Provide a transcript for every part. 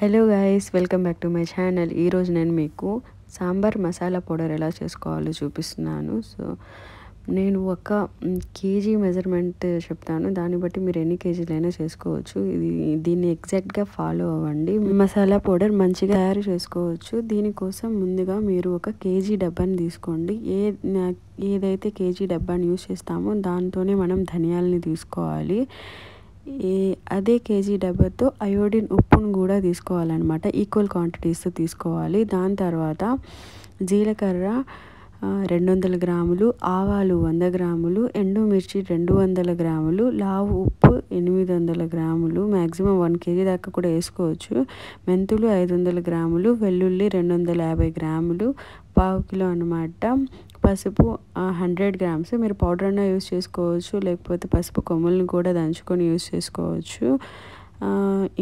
Hello guys, welcome back to my channel. ఈరోజు నేను మీకు సాంబార్ మసాలా పౌడర్ ఎలా చేసుకోవాలో చూపిస్తున్నాను. సో నేను ఒక కేజీ మెజర్మెంట్ చెప్తాను, దాన్ని బట్టి మీరు ఎన్ని కేజీలైనా చేసుకోవచ్చు. దీన్ని ఎగ్జాక్ట్గా ఫాలో అవ్వండి. మసాలా పౌడర్ మంచిగా తయారు చేసుకోవచ్చు. దీనికోసం ముందుగా మీరు ఒక కేజీ డబ్బాని తీసుకోండి. ఏదైతే కేజీ డబ్బాని యూస్ చేస్తామో దాంతోనే మనం ధనియాలని తీసుకోవాలి. అదే కేజీ డబ్బాతో అయోడిన్ ఉప్పును కూడా తీసుకోవాలన్నమాట. ఈక్వల్ క్వాంటిటీస్తో తీసుకోవాలి. దాని తర్వాత జీలకర్ర 200 గ్రాములు, ఆవాలు 100 గ్రాములు, ఎండుమిర్చి 200 గ్రాములు, లావు ఉప్పు 800 గ్రాములు, మ్యాక్సిమం 1 కేజీ దాకా కూడా వేసుకోవచ్చు. మెంతులు 500 గ్రాములు, వెల్లుల్లి 250 గ్రాములు, పావు కిలో అనమాట. పసుపు 100 గ్రామ్స్. మీరు పౌడర్ అన్నా యూస్ చేసుకోవచ్చు, లేకపోతే పసుపు కొమ్ములను కూడా దంచుకొని యూస్ చేసుకోవచ్చు.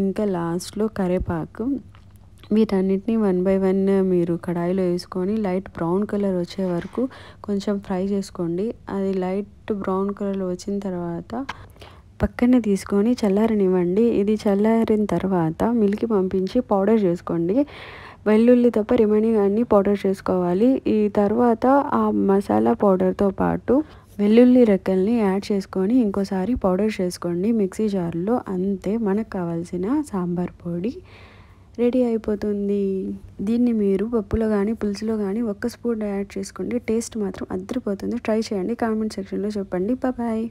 ఇంకా లాస్ట్లో కరివేపాకు. వీటన్నిటిని 1 by 1 మీరు కడాయిలో వేసుకొని లైట్ బ్రౌన్ కలర్ వచ్చే వరకు కొంచెం ఫ్రై చేసుకోండి. అది లైట్ బ్రౌన్ కలర్ వచ్చిన తర్వాత పక్కనే తీసుకొని చల్లారనివ్వండి. ఇది చల్లారిన తర్వాత మిల్కి పంపించి పౌడర్ చేసుకోండి. వెల్లుల్లి తప్ప రిమైనింగ్ అన్నీ పౌడర్ చేసుకోవాలి. ఈ తర్వాత ఆ మసాలా పౌడర్తో పాటు వెల్లుల్లి రెక్కల్ని యాడ్ చేసుకొని ఇంకోసారి పౌడర్ చేసుకోండి మిక్సీ జార్లో. అంతే, మనకు కావాల్సిన సాంబార్ పొడి రెడీ అయిపోతుంది. దీన్ని మీరు పప్పులో కానీ పులుసులో కానీ 1 స్పూన్ యాడ్ చేసుకోండి. టేస్ట్ మాత్రం అదిరిపోతుంది. ట్రై చేయండి. కామెంట్ సెక్షన్లో చెప్పండి. బాయ్.